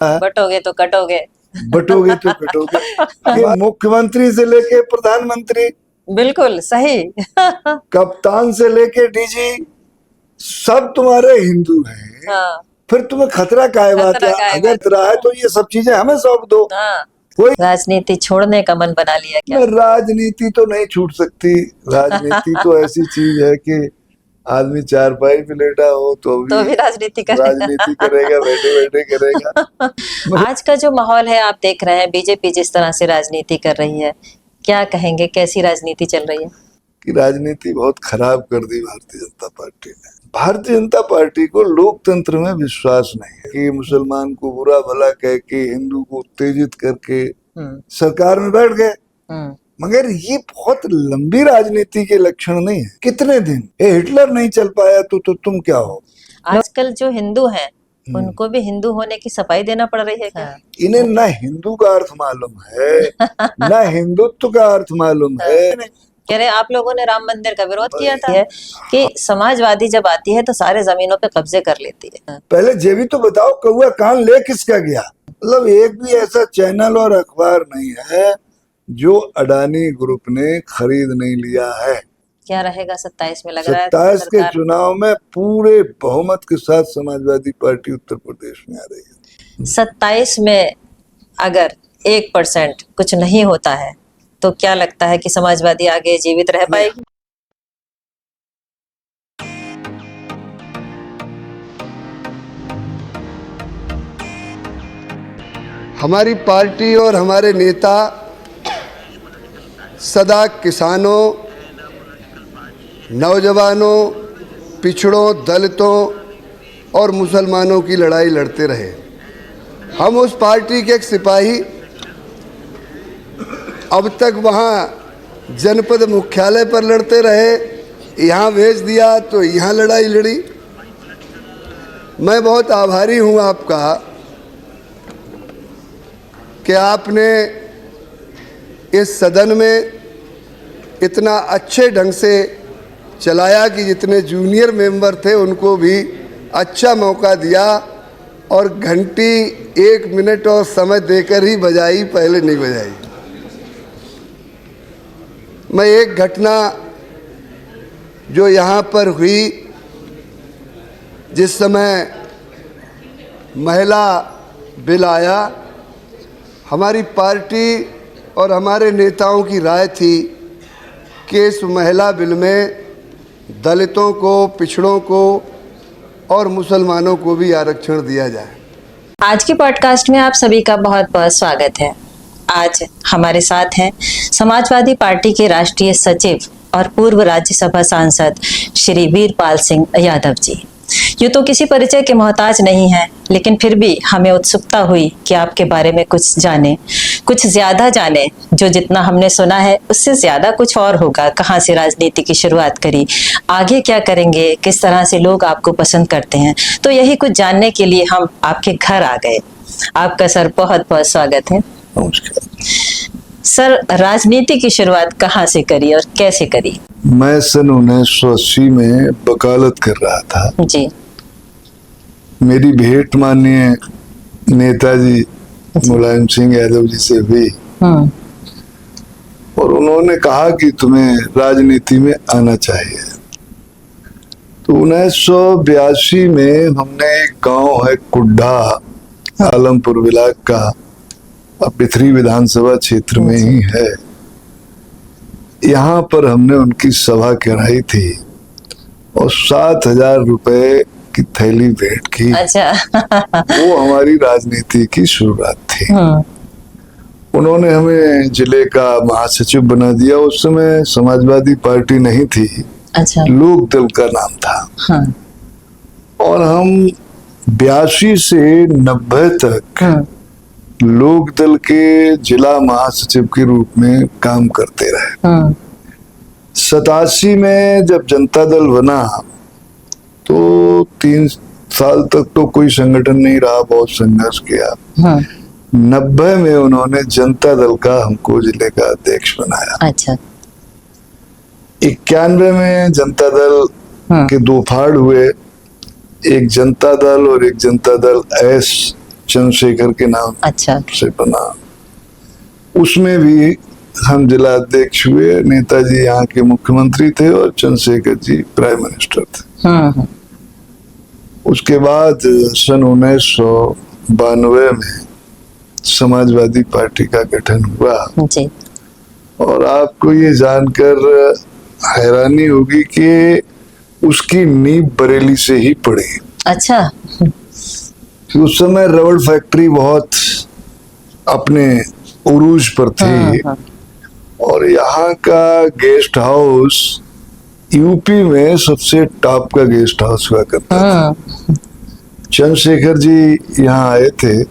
बटोगे तो कटोगे। बटोगे तो कटोगे। ये मुख्यमंत्री से लेके प्रधानमंत्री, बिल्कुल सही। कप्तान से लेके डीजी, सब तुम्हारे हिंदू हैं। हाँ, फिर तुम्हें खतरा काहे बात खतरा है? काहे अगर बात खतरा है तो ये सब चीजें हमें सौंप दो। हाँ, कोई राजनीति छोड़ने का मन बना लिया क्या? राजनीति तो नहीं छूट सकती। राजनीति तो ऐसी चीज है कि आदमी चारपाई पे लेटा हो तो भी राजनीति करेगा। राजनीति करेगा, बैठे बैठे करेगा। आज का जो माहौल है आप देख रहे हैं, बीजेपी जिस तरह से राजनीति कर रही है, क्या कहेंगे, कैसी राजनीति चल रही है? कि राजनीति बहुत खराब कर दी भारतीय जनता पार्टी ने। भारतीय जनता पार्टी को लोकतंत्र में विश्वास नहीं है कि मुसलमान को बुरा भला कह के, हिंदू को उत्तेजित करके सरकार में बैठ गए। मगर ये बहुत लंबी राजनीति के लक्षण नहीं है। कितने दिन ये हिटलर नहीं चल पाया तो तुम क्या हो? आजकल जो हिंदू हैं उनको भी हिंदू होने की सफाई देना पड़ रही है क्या? इन्हें ना हिंदू का अर्थ मालूम है ना हिंदुत्व का अर्थ मालूम है। कह रहे आप लोगों ने राम मंदिर का विरोध किया था कि समाजवादी जब आती है तो सारे जमीनों पे कब्जे कर लेती है। पहले ये भी तो बताओ, कौआ कान ले किसका गया? मतलब एक भी ऐसा चैनल और अखबार नहीं है जो अडानी ग्रुप ने खरीद नहीं लिया है। क्या रहेगा 27 में? लग रहा है 27 के चुनाव में पूरे बहुमत के साथ समाजवादी पार्टी उत्तर प्रदेश में आ रही है। 27 में अगर 1% कुछ नहीं होता है तो क्या लगता है कि समाजवादी आगे जीवित रह पाएगी? हमारी पार्टी और हमारे नेता सदा किसानों, नौजवानों, पिछड़ों, दलितों और मुसलमानों की लड़ाई लड़ते रहे। हम उस पार्टी के एक सिपाही, अब तक वहाँ जनपद मुख्यालय पर लड़ते रहे, यहाँ भेज दिया तो यहाँ लड़ाई लड़ी। मैं बहुत आभारी हूँ आपका कि आपने इस सदन में इतना अच्छे ढंग से चलाया कि जितने जूनियर मेंबर थे उनको भी अच्छा मौका दिया और घंटी 1 मिनट और समय देकर ही बजाई, पहले नहीं बजाई। मैं एक घटना जो यहाँ पर हुई, जिस समय महिला बिल आया, हमारी पार्टी और हमारे नेताओं की राय थी कि इस महिला बिल में दलितों को, पिछड़ों को और मुसलमानों को भी आरक्षण दिया जाए। आज के पॉडकास्ट में आप सभी का बहुत बहुत स्वागत है। आज हमारे साथ हैं समाजवादी पार्टी के राष्ट्रीय सचिव और पूर्व राज्यसभा सांसद श्री वीरपाल सिंह यादव जी। ये तो किसी परिचय के मोहताज नहीं है, लेकिन फिर भी हमें उत्सुकता हुई कि आपके बारे में कुछ जाने, कुछ ज्यादा जाने। जो जितना हमने सुना है उससे ज्यादा कुछ और होगा। कहाँ से राजनीति की शुरुआत करी, आगे क्या करेंगे, किस तरह से लोग आपको पसंद करते हैं, तो यही कुछ जानने के लिए हम आपके घर आ गए। आपका सर बहुत बहुत स्वागत है। नमस्कार सर, राजनीति की शुरुआत कहाँ से करी और कैसे करी? मैं सन 1980 में वकालत कर रहा था जी। मेरी भेंट माननीय नेताजी मुलायम सिंह यादव जी से हुई और उन्होंने कहा कि तुम्हें राजनीति में आना चाहिए। तो 1982 में हमने एक गांव है कुड्ढा, आलमपुर ब्लॉक का, अब बिथरी विधानसभा क्षेत्र में ही है, यहाँ पर हमने उनकी सभा कराई थी और 7,000 रुपए की थैली भेंट की। अच्छा। वो हमारी राजनीति की शुरुआत थी। उन्होंने हमें जिले का महासचिव बना दिया। उस समय समाजवादी पार्टी नहीं थी। अच्छा। लोक दल का नाम था। हाँ। और हम 82 से 90 तक लोक दल के जिला महासचिव के रूप में काम करते रहे। 87 में जब जनता दल बना तो 3 साल तक तो कोई संगठन नहीं रहा, बहुत संघर्ष किया। 90 में उन्होंने जनता दल का हमको जिले का अध्यक्ष बनाया। अच्छा। 91 में जनता दल के 2 फाड़ हुए, एक जनता दल और एक जनता दल एस चंद्रशेखर के नाम अच्छा। से बना, उसमें भी हम जिला अध्यक्ष हुए। नेताजी यहाँ के मुख्यमंत्री थे और चंद्रशेखर जी प्राइम मिनिस्टर थे। उसके बाद सन 1992 में समाजवादी पार्टी का गठन हुआ जी। और आपको ये जानकर हैरानी होगी कि उसकी नींव बरेली से ही पड़ी। अच्छा। उस समय रबड़ फैक्ट्री बहुत अपने उरूज पर थी और यहाँ का गेस्ट हाउस यूपी में सबसे टॉप का गेस्ट हाउस हुआ करता था। चंद्रशेखर जी यहाँ आए थे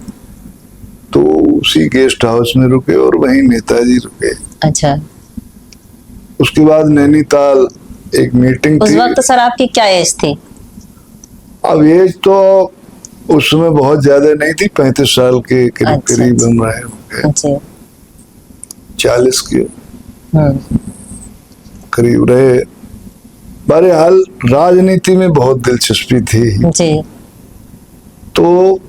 तो उसी गेस्ट हाउस में रुके और वहीं नेताजी रुके। अच्छा। उसके बाद नैनीताल एक मीटिंग उस थी। वक्त सर आपकी क्या एज थी? अब एज तो उस समय बहुत ज्यादा नहीं थी, 35 साल के करीब अच्छा, करीब हम रहे होंगे, जी। 40 के करीब रहे। बहरहाल राजनीति में बहुत दिलचस्पी थी जी। तो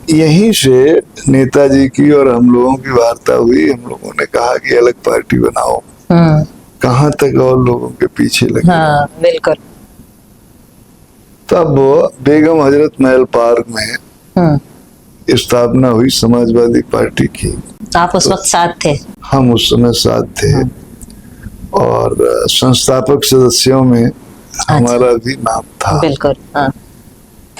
यहीं से नेताजी की और हम लोगों की वार्ता हुई। हम लोगों ने कहा कि अलग पार्टी बनाओ, कहाँ तक और लोगों के पीछे लगे। हाँ बिल्कुल। तब बेगम हजरत महल पार्क में स्थापना हुई समाजवादी पार्टी की। आप उस वक्त साथ थे? हम उस समय साथ थे और संस्थापक सदस्यों में हमारा भी नाम था। बिल्कुल। हाँ।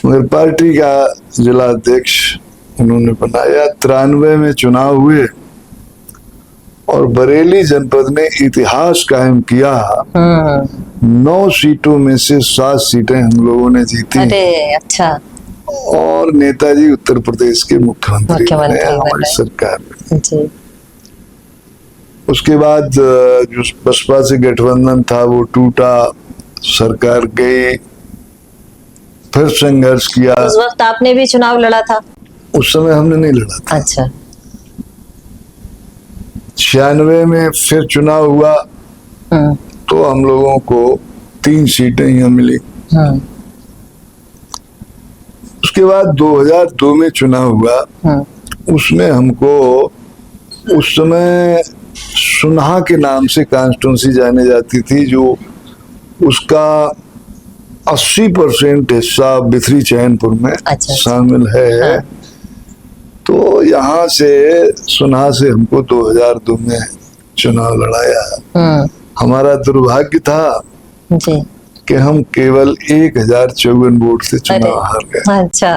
मगर पार्टी का जिला अध्यक्ष उन्होंने बनाया। 93 में चुनाव हुए और बरेली जनपद में इतिहास कायम किया। 9 सीटों में से 7 सीटें हम लोगों ने जीती। अरे अच्छा। और नेताजी उत्तर प्रदेश के मुख्यमंत्री बने हमारी सरकार में। जी। उसके बाद जो बसपा से गठबंधन था वो टूटा, सरकार गई, फिर संघर्ष किया। उस वक्त आपने भी चुनाव लड़ा था? उस समय हमने नहीं लड़ा था। अच्छा। 96 में फिर चुनाव हुआ तो हम लोगों को 3 सीटें यहाँ मिली। उसके बाद 2002 में चुनाव हुआ, उसमें हमको उस समय सुनहा के नाम से कॉन्स्टिट्यूंसी जाने जाती थी, जो उसका 80% हिस्सा बिथरी चैनपुर में शामिल है। हाँ। तो यहाँ से सुनहा से हमको 2002 में चुनाव लड़ाया। हमारा दुर्भाग्य था जी कि हम केवल 1054 वोट से चुनाव हार गए। अच्छा।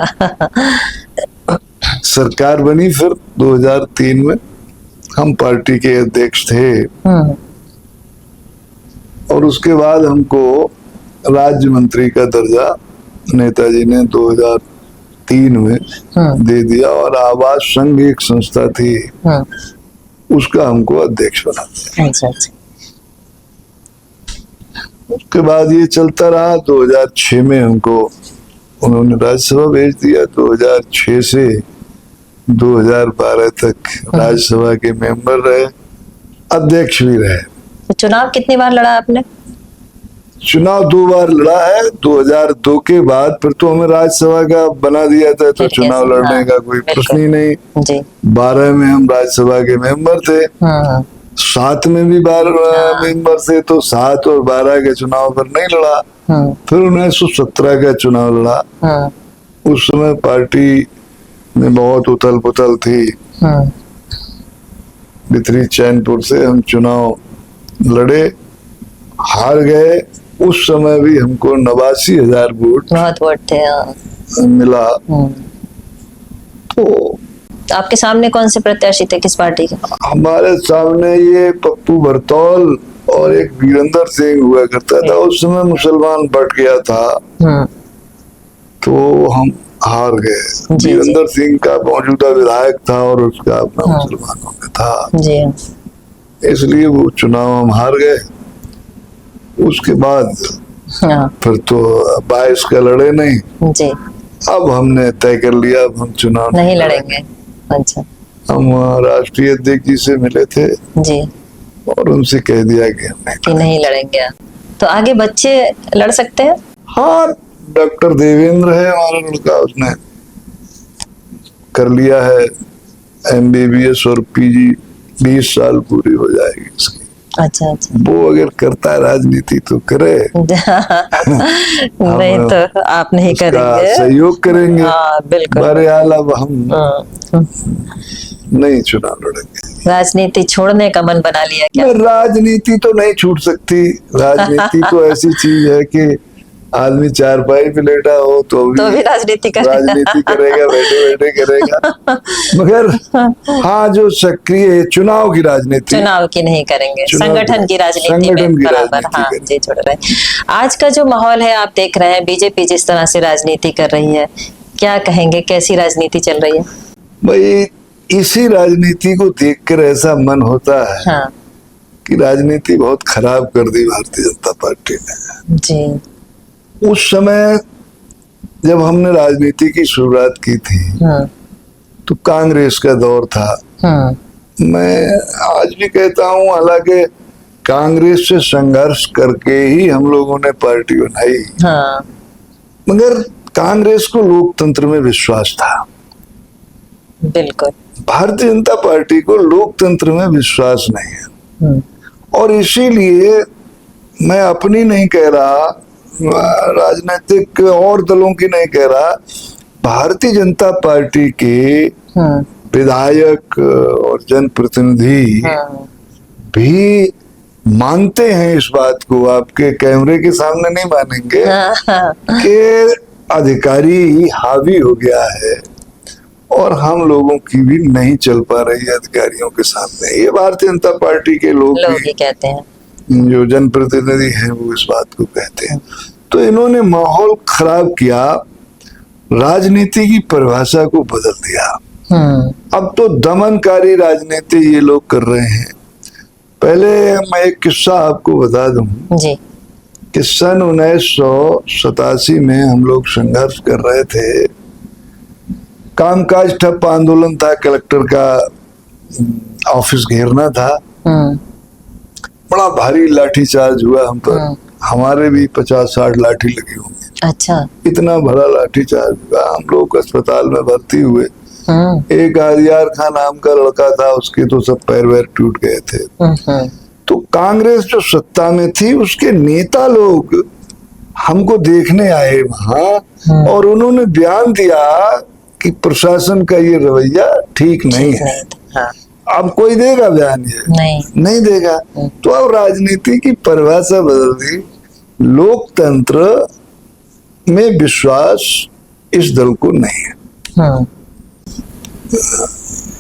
सरकार बनी फिर 2003 में, हम पार्टी के अध्यक्ष थे और उसके बाद हमको राज्य मंत्री का दर्जा नेताजी ने 2003 में दे दिया और आवाज संघ एक संस्था थी उसका हमको अध्यक्ष बना दिया। अच्छा। उसके बाद ये चलता रहा। 2006 में हमको उन्होंने राज्यसभा भेज दिया। 2006 से 2012 तक राज्यसभा के मेंबर रहे, अध्यक्ष भी रहे। तो चुनाव कितनी बार लड़ा आपने? चुनाव 2 बार लड़ा है। 2002 के बाद फिर तो हमें राज्यसभा का बना दिया था तो चुनाव लड़ने का कोई प्रश्न ही नहीं जी। 12 में हम राज्यसभा के मेंबर थे। 7 में भी 12 मेंबर थे तो 7 और 12 के चुनाव पर नहीं लड़ा। फिर 1917 का चुनाव लड़ा। उस समय पार्टी में बहुत उथल पुथल थी। बिथरी चैनपुर से हम चुनाव लड़े, हार गए। उस समय भी हमको 89,000 वोट, बहुत वोट थे मिला। तो आपके सामने कौन से प्रत्याशी थे, किस पार्टी के? हमारे सामने ये पप्पू बरतौल और एक वीरेंद्र सिंह हुआ करता था। उस समय मुसलमान बट गया था तो हम हार गए। वीरेंद्र सिंह का मौजूदा विधायक था और उसका अपना मुसलमानों में था जी। इसलिए वो चुनाव हम हार गए। उसके बाद फिर तो 22 का लड़े नहीं जी। अब हमने तय कर लिया अब हम चुनाव नहीं लड़ेंगे। अच्छा। हम राष्ट्रीय अध्यक्ष जी से मिले थे जी और उनसे कह दिया कि नहीं लड़ेंगे। तो आगे बच्चे लड़ सकते हैं? हाँ, डॉक्टर देवेंद्र है हमारा लड़का, उसने कर लिया है MBBS और PG, 20 साल पूरी हो जाएगी इसकी। अच्छा अच्छा। वो अगर करता है राजनीति तो करे, नहीं तो आप नहीं उसका करेंगे। सहयोग करेंगे। हाँ बिल्कुल। बहरहाल अब हम हाँ। नहीं चुनाव लड़ेंगे। राजनीति छोड़ने का मन बना लिया क्या? राजनीति तो नहीं छूट सकती। राजनीति तो ऐसी चीज है कि आदमी चारपाई पे लेटा हो तो भी राजनीति करेगा। राजनीति करेगा, बैठे बैठे करेगा। मगर हाँ, जो सक्रिय चुनाव की राजनीति, चुनाव की नहीं करेंगे, चुनाव संगठन की राजनीति संगठन में की बराबर। राजनीति हाँ करेंगे। जी, जुड़ रहे हैं। आज का जो माहौल है आप देख रहे हैं, बीजेपी जिस तरह से राजनीति कर रही है, क्या कहेंगे, कैसी राजनीति चल रही है? भाई इसी राजनीति को देखकर ऐसा मन होता है हाँ कि राजनीति बहुत खराब कर दी भारतीय जनता पार्टी ने। जी। उस समय जब हमने राजनीति की शुरुआत की थी तो कांग्रेस का दौर था। मैं आज भी कहता हूं, हालांकि कांग्रेस से संघर्ष करके ही हम लोगों ने पार्टी बनाई, हाँ मगर कांग्रेस को लोकतंत्र में विश्वास था। बिल्कुल। भारतीय जनता पार्टी को लोकतंत्र में विश्वास नहीं है, और इसीलिए मैं अपनी नहीं कह रहा, राजनीतिक और दलों की नहीं कह रहा, भारतीय जनता पार्टी के विधायक और जनप्रतिनिधि भी मानते हैं इस बात को, आपके कैमरे के सामने नहीं मानेंगे, कि अधिकारी हावी हो गया है और हम लोगों की भी नहीं चल पा रही है अधिकारियों के सामने। ये भारतीय जनता पार्टी के लोग ही कहते हैं, जो जनप्रतिनिधि हैं वो इस बात को कहते हैं। तो इन्होंने माहौल खराब किया, राजनीति की परिभाषा को बदल दिया। अब तो दमनकारी राजनीति ये लोग कर रहे हैं। पहले मैं एक किस्सा आपको बता दूं जी। कि सन 1987 में हम लोग संघर्ष कर रहे थे, कामकाज ठप आंदोलन था, कलेक्टर का ऑफिस घेरना था, बड़ा भारी लाठीचार्ज हुआ हम पर, हमारे भी 50-60 लाठी लगी होंगी। अच्छा। इतना बड़ा लाठीचार्ज हुआ, हम लोग अस्पताल में भर्ती हुए। एक आदियार खान नाम का लड़का था, उसके तो सब पैर वैर टूट गए थे। तो कांग्रेस जो सत्ता में थी उसके नेता लोग हमको देखने आए वहां, और उन्होंने बयान दिया कि प्रशासन का ये रवैया ठीक नहीं है। हाँ। अब कोई देगा बयान? ये नहीं देगा। तो अब राजनीति की परिभाषा बदल दी, लोकतंत्र में विश्वास इस दल को नहीं है।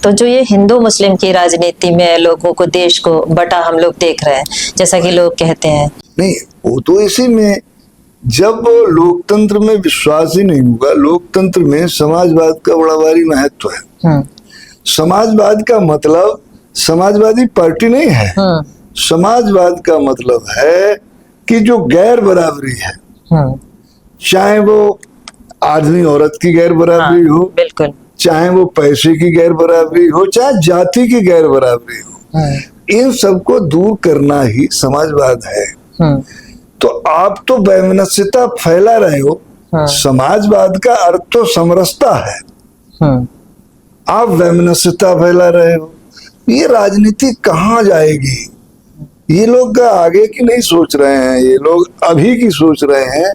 तो जो ये हिंदू मुस्लिम की राजनीति में लोगों को, देश को बटा हम लोग देख रहे हैं, जैसा कि लोग कहते हैं। नहीं, वो तो इसी में, जब लोकतंत्र में विश्वास ही नहीं होगा, लोकतंत्र में समाजवाद का बड़ा भारी महत्व है। समाजवाद का मतलब समाजवादी पार्टी नहीं है। समाजवाद का मतलब है कि जो गैर बराबरी है, चाहे वो आदमी औरत की गैर बराबरी हो, बिल्कुल, चाहे वो पैसे की गैर बराबरी हो, चाहे जाति की गैर बराबरी हो, इन सबको दूर करना ही समाजवाद है। तो आप तो वैमनस्यता फैला रहे हो। समाजवाद का अर्थ तो समरसता है, आप वैमनस्यता फैला रहे हो। ये राजनीति कहाँ जाएगी? ये लोग आगे की नहीं सोच रहे हैं, ये लोग अभी की सोच रहे हैं।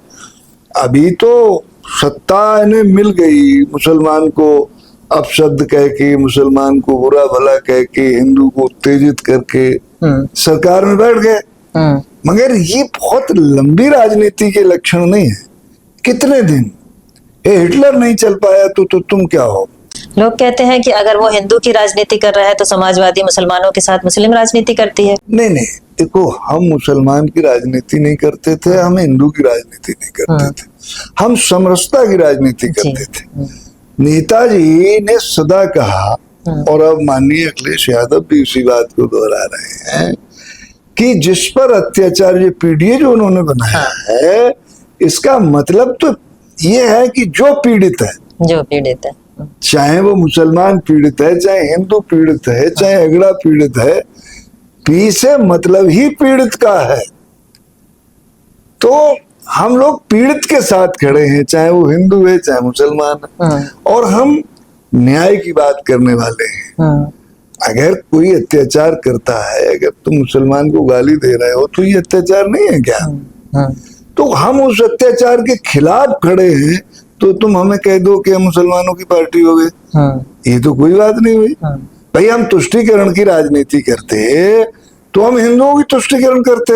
अभी तो सत्ता इन्हें मिल गई, मुसलमान को अपशब्द कह के, मुसलमान को बुरा भला कह के, हिंदू को उत्तेजित करके सरकार में बैठ गए। मगर ये बहुत लंबी राजनीति के लक्षण नहीं है। कितने दिन ये हिटलर नहीं चल पाया तो तुम क्या हो? लोग कहते हैं कि अगर वो हिंदू की राजनीति कर रहा है तो समाजवादी मुसलमानों के साथ मुस्लिम राजनीति करती है। नहीं नहीं, देखो, हम मुसलमान की राजनीति नहीं करते थे, हम हिंदू की राजनीति नहीं करते थे, हम समरसता की राजनीति करते थे। नेताजी ने सदा कहा, और अब माननीय अखिलेश यादव भी उसी बात को दोहरा रहे हैं, कि जिस पर अत्याचार, ये पीडीए जो उन्होंने बनाया है, इसका मतलब तो ये है कि जो पीड़ित है, चाहे वो मुसलमान पीड़ित है, चाहे हिंदू पीड़ित है, चाहे अगड़ा पीड़ित है, पी से मतलब ही पीड़ित का है। तो हम लोग पीड़ित के साथ खड़े हैं, चाहे वो हिंदू है चाहे मुसलमान है। और हम न्याय की बात करने वाले हैं। अगर कोई अत्याचार करता है, अगर तुम मुसलमान को गाली दे रहे हो तो ये अत्याचार नहीं है क्या? तो हम उस अत्याचार के खिलाफ खड़े हैं, तो तुम हमें कह दो कि हम मुसलमानों की पार्टी हो गए, ये तो कोई बात नहीं हुई। भाई हम तुष्टीकरण की राजनीति करते तो हम हिंदुओं की तुष्टीकरण करते।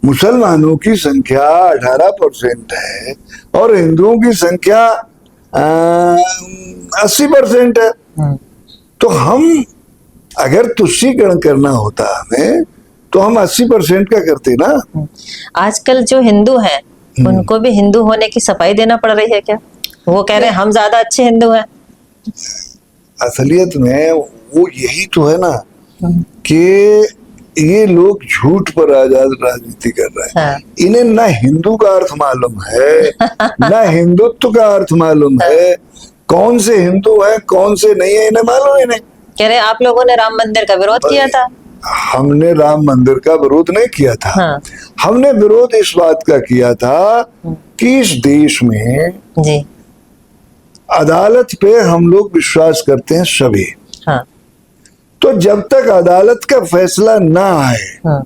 मुसलमानों की संख्या 18% है और हिंदुओं की संख्या 80% है। तो हम अगर तुष्टीकरण करना होता हमें तो हम 80% का करते ना। आजकल जो हिंदू हैं उनको भी हिंदू होने की सफाई देना पड़ रही है क्या? वो कह रहे हैं हम ज्यादा अच्छे हिंदू हैं। असलियत में वो यही तो है ना कि ये लोग झूठ पर आजाद राजनीति कर रहे हैं। हाँ। इन्हें ना हिंदू का अर्थ मालूम है ना हिंदुत्व का अर्थ मालूम है। कौन से हिंदू हैं कौन से नहीं है इन्हें मालूम ही नहीं। कह रहे आप लोगों ने राम मंदिर का विरोध किया था। हमने राम मंदिर का विरोध नहीं किया था। हाँ। हमने विरोध इस बात का किया था कि इस देश में जी। अदालत पे हम लोग विश्वास करते हैं सभी। हाँ। तो जब तक अदालत का फैसला ना आए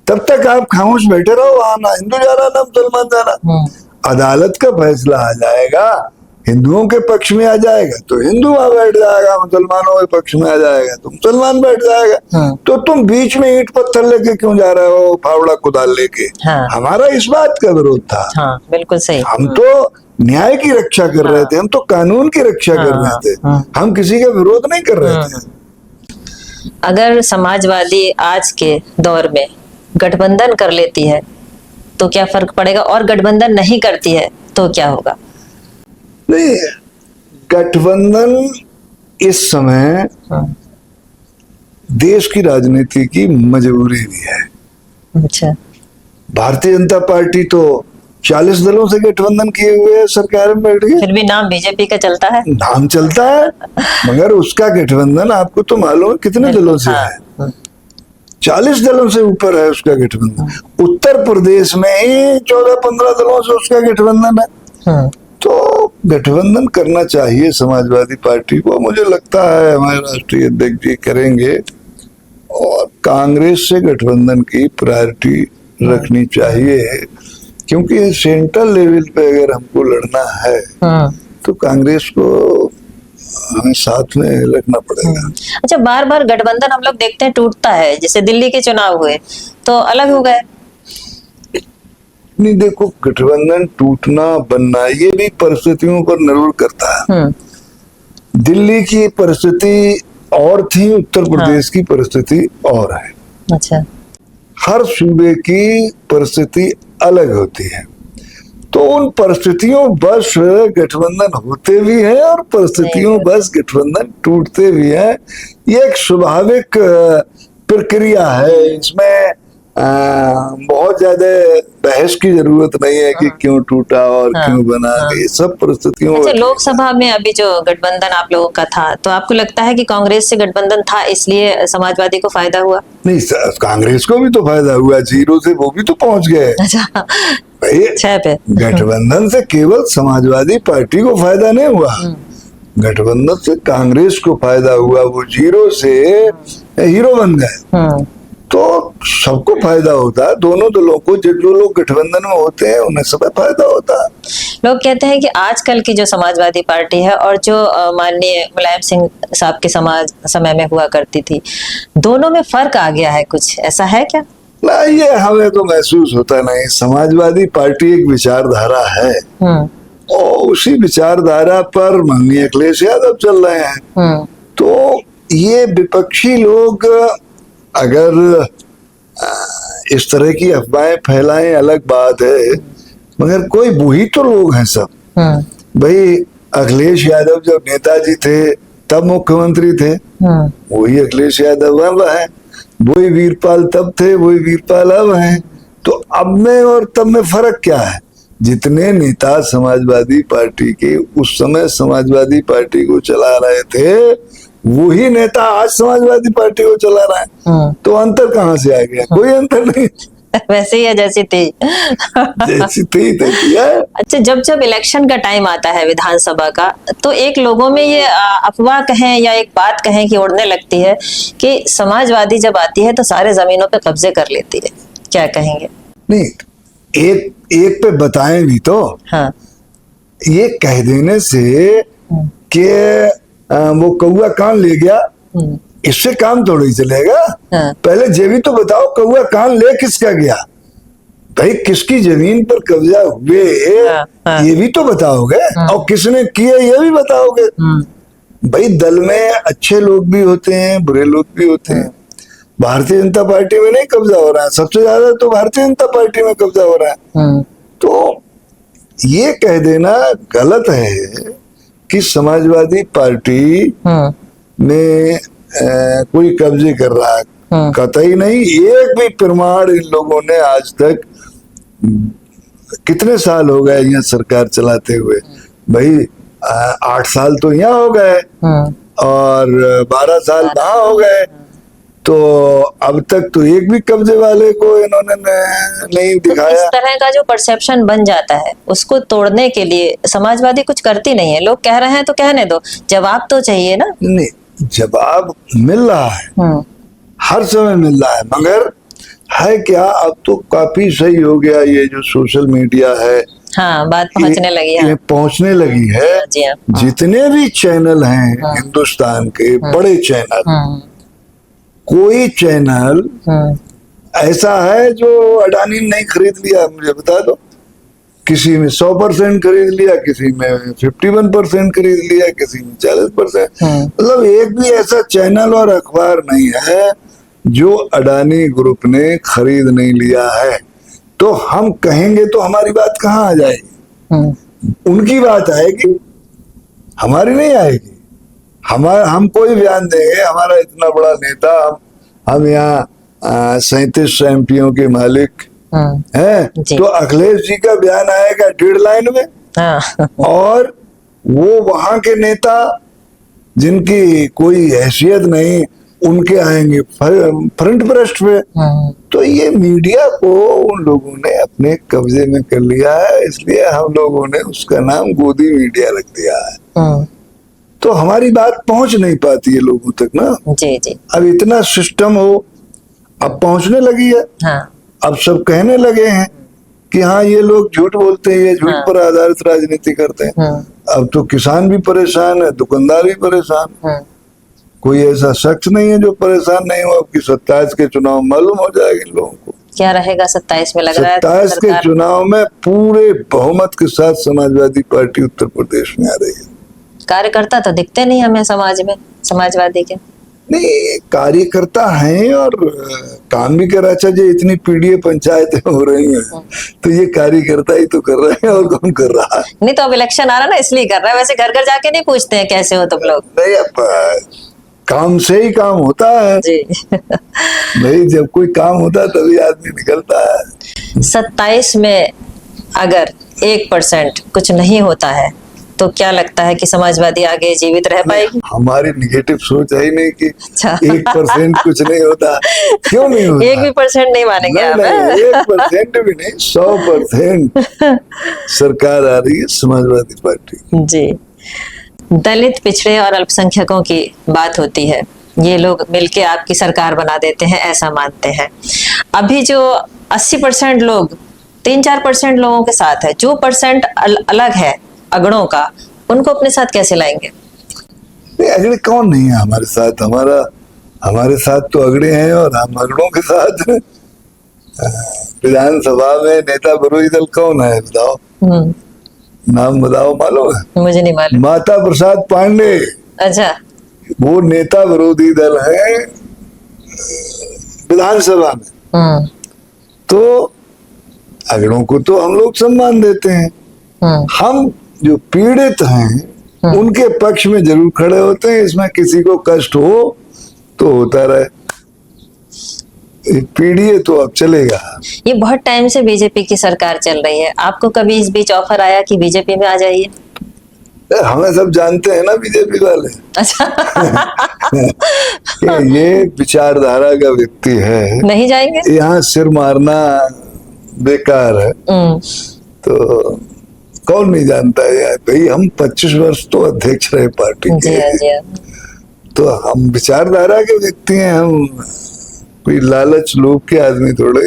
तब तक आप खामोश बैठे रहो। वहां ना हिंदू जा रहा ना मुसलमान जा रहा। अदालत का फैसला आ जाएगा, हिंदुओं के पक्ष में आ जाएगा तो हिंदू वहां बैठ जाएगा, मुसलमानों के पक्ष में आ जाएगा तो मुसलमान बैठ जाएगा। तो तुम बीच में ईंट पत्थर लेके क्यों जा रहे हो, फावड़ा कुदाल लेके? हाँ। हमारा इस बात का विरोध था। हाँ, बिल्कुल सही। हम तो न्याय की रक्षा कर रहे थे, हम तो कानून की रक्षा कर रहे थे, हम किसी का विरोध नहीं कर रहे थे। अगर समाजवादी आज के दौर में गठबंधन कर लेती है तो क्या फर्क पड़ेगा, और गठबंधन नहीं करती है तो क्या होगा? नहीं, गठबंधन इस समय देश की राजनीति की मजबूरी भी है। अच्छा। भारतीय जनता पार्टी तो 40 दलों से गठबंधन किए हुए सरकार में बैठ गई। फिर भी नाम बीजेपी का चलता है। नाम चलता है मगर उसका गठबंधन आपको तो मालूम है कितने दलों से है। 40 दलों से ऊपर है उसका गठबंधन। उत्तर प्रदेश में ही 14-15 दलों से उसका गठबंधन है। तो गठबंधन करना चाहिए समाजवादी पार्टी को। मुझे लगता है हमारे राष्ट्रीय अध्यक्ष जी करेंगे और कांग्रेस से गठबंधन की प्रायोरिटी रखनी चाहिए, क्योंकि सेंट्रल लेवल पे अगर हमको लड़ना है तो कांग्रेस को हमें साथ में रखना पड़ेगा। अच्छा, बार बार गठबंधन हम लोग देखते हैं टूटता है, जैसे दिल्ली के चुनाव हुए तो अलग हो गए। नहीं, देखो गठबंधन टूटना बनना ये भी परिस्थितियों पर निर्भर करता है। दिल्ली की परिस्थिति और थी, उत्तर प्रदेश की परिस्थिति और है। अच्छा। हर सूबे की परिस्थिति अलग होती है, तो उन परिस्थितियों बस गठबंधन होते भी हैं और परिस्थितियों बस गठबंधन टूटते भी हैं। ये एक स्वाभाविक प्रक्रिया है, इसमें बहुत ज्यादा बहस की जरूरत नहीं है कि क्यों टूटा और क्यों बना। ये सब परिस्थितियों। अच्छा, लोकसभा में अभी जो गठबंधन आप लोगों का था, तो आपको लगता है कि कांग्रेस से गठबंधन था इसलिए समाजवादी को फायदा हुआ? नहीं, कांग्रेस को भी तो फायदा हुआ, 0 से वो भी तो पहुंच गए। अच्छा। भाई 6 पे गठबंधन से केवल समाजवादी पार्टी को फायदा नहीं हुआ, गठबंधन से कांग्रेस को फायदा हुआ। वो 0 से हीरो बन गए। तो सबको फायदा होता है, दोनों दलों को। जो लोग गठबंधन में होते हैं उन्हें सब फायदा होता है। लोग कहते हैं कि आजकल की जो समाजवादी पार्टी है और जो माननीय मुलायम सिंह साहब के समय में हुआ करती थी, दोनों में फर्क आ गया है कुछ, ऐसा है क्या? ना, ये हमें तो महसूस होता नहीं। समाजवादी पार्टी एक विचारधारा है और उसी विचारधारा पर माननीय अखिलेश यादव चल रहे हैं। तो ये विपक्षी लोग अगर इस तरह की अफवाहें फैलाएं अलग बात है, मगर कोई वही तो लोग हैं सब। भाई अखिलेश यादव जब नेताजी थे तब मुख्यमंत्री थे, वही अखिलेश यादव अब है। वही वीरपाल तब थे, वही वीरपाल अब हैं। तो अब में और तब में फर्क क्या है? जितने नेता समाजवादी पार्टी के उस समय समाजवादी पार्टी को चला रहे थे, वही नेता आज समाजवादी पार्टी को चला रहा है। तो अंतर कहाँ से आ गया? कोई अंतर नहीं। वैसे ही है जैसी थी। जैसी थी तैसी है। अच्छा, जब जब इलेक्शन का टाइम आता है विधानसभा का, तो एक लोगों में ये अफवाह कहें या एक बात कहें कि उड़ने लगती है कि समाजवादी जब आती है तो सारे जमीनों पे कब्जे कर लेती है। क्या कहेंगे? नहीं, एक पे बताएं भी तो। हाँ। ये कह देने से कि वो कौआ कान ले गया, इससे काम थोड़ा ही चलेगा। हाँ। पहले ये भी तो बताओ कौआ कान ले किसका गया, भाई किसकी जमीन पर कब्जा हुए, हाँ। ये भी तो बताओगे। और किसने किए ये भी बताओगे। भाई दल में अच्छे लोग भी होते हैं, बुरे लोग भी होते हैं। भारतीय जनता पार्टी में नहीं कब्जा हो रहा है, सबसे ज्यादा तो भारतीय जनता पार्टी में कब्जा हो रहा है। तो ये कह देना गलत है कि समाजवादी पार्टी में कोई कब्जे कर रहा है, कतई नहीं। एक भी प्रमाण इन लोगों ने आज तक, कितने साल हो गए यहाँ सरकार चलाते हुए, भाई 8 साल तो यहाँ हो गए और 12 साल वहां हो गए, तो अब तक तो एक भी कब्जे वाले को इन्होंने नहीं दिखाया। इस तरह का जो परसेप्शन बन जाता है उसको तोड़ने के लिए समाजवादी कुछ करती नहीं है। लोग कह रहे हैं तो कहने दो, जवाब तो चाहिए ना। नहीं, जवाब मिल रहा है, हर समय मिल रहा है, मगर है क्या, अब तो काफी सही हो गया ये जो सोशल मीडिया है। हाँ, बात पहुंचने लगी है। पहुंचने लगी है। जी हाँ। जितने भी चैनल हैं हिंदुस्तान के बड़े चैनल, कोई चैनल ऐसा है जो अडानी ने नहीं खरीद लिया, मुझे बता दो। किसी में 100% खरीद लिया, किसी में 51% खरीद लिया, किसी में 40%। मतलब एक भी ऐसा चैनल और अखबार नहीं है जो अडानी ग्रुप ने खरीद नहीं लिया है। तो हम कहेंगे तो हमारी बात कहाँ आ जाएगी? उनकी बात आएगी, हमारी नहीं आएगी। हम कोई बयान देंगे, हमारा इतना बड़ा नेता, हम यहाँ 37 एमपीओ के मालिक हैं, तो अखिलेश जी का बयान आएगा 1.5 लाइन में। हाँ। और वो वहां के नेता जिनकी कोई हैसियत नहीं, उनके आएंगे फ्रंट पृष्ठ पे। तो ये मीडिया को उन लोगों ने अपने कब्जे में कर लिया है, इसलिए हम लोगों ने उसका नाम गोदी मीडिया रख दिया है। तो हमारी बात पहुंच नहीं पाती है लोगों तक ना। जी जी। अब इतना सिस्टम हो, अब पहुंचने लगी है। हाँ। अब सब कहने लगे हैं कि हाँ ये लोग झूठ बोलते हैं, ये झूठ पर आधारित राजनीति करते हैं। अब तो किसान भी परेशान है, दुकानदार भी परेशान है। कोई ऐसा शख्स नहीं है जो परेशान नहीं हो। अब की 27 के चुनाव मालूम हो जाएगा इन लोगों को क्या रहेगा 27 में। लग रहा है 27 के चुनाव में पूरे बहुमत के साथ समाजवादी पार्टी उत्तर प्रदेश में आ रही है। कार्यकर्ता तो दिखते नहीं हमें समाज में समाजवादी के। नहीं, कार्यकर्ता हैं और काम भी कर रहा। अच्छा, जो इतनी पीडीए पंचायतें हो रही हैं तो ये कार्यकर्ता ही तो कर रहे हैं, और कौन कर रहा है? नहीं तो अब इलेक्शन आ रहा है ना, इसलिए कर रहा है। वैसे घर घर जाके नहीं पूछते हैं कैसे हो तुम लोग। नहीं, अब काम से ही काम होता है जी। नहीं, जब कोई काम होता है तभी आदमी निकलता है। 27 में अगर 1% कुछ नहीं होता है तो क्या लगता है कि समाजवादी आगे जीवित रह पाएगी? हमारी निगेटिव सोच है ही नहीं कि अच्छा। 1% कुछ नहीं होता। क्यों नहीं होता? 1% नहीं मानेंगे आप? 1% भी नहीं, 100% सरकार आ रही है समाजवादी पार्टी। जी। दलित, पिछड़े और अल्पसंख्यकों की बात होती है, ये लोग मिलके आपकी सरकार बना देते हैं, ऐसा मानते हैं। अभी जो 80% लोग 3-4% लोगों के साथ है, जो परसेंट अलग है अगड़ों का, उनको अपने साथ कैसे लाएंगे? अगड़े कौन नहीं है हमारे साथ? हमारे साथ तो अगड़े हैं, और हम अगड़ों के साथ। विधानसभा में नेता विरोधी दल कौन है बताओ? नाम बताओ, मालूम है? मुझे नहीं मालूम। माता प्रसाद पांडे। अच्छा। वो नेता विरोधी दल है विधानसभा में। तो अगड़ों को तो हम लोग सम्मान देते हैं। हम जो पीड़ित हैं उनके पक्ष में जरूर खड़े होते हैं। इसमें किसी को कष्ट हो तो होता रहे, पीड़िए तो अब चलेगा। ये बहुत टाइम से बीजेपी की सरकार चल रही है, आपको कभी इस बीच ऑफर आया कि बीजेपी में आ जाइए? हमें सब जानते हैं ना बीजेपी वाले। अच्छा। कि ये विचारधारा का व्यक्ति है, नहीं जाएंगे। यहाँ सिर मारना बेकार है। तो कौन नहीं जानता है यार, भाई हम 25 वर्ष तो अध्यक्ष रहे पार्टी जी के, हाँ, जी हाँ। तो हम विचारधारा के व्यक्ति हैं, हम कोई लालच लोभ के आदमी थोड़े।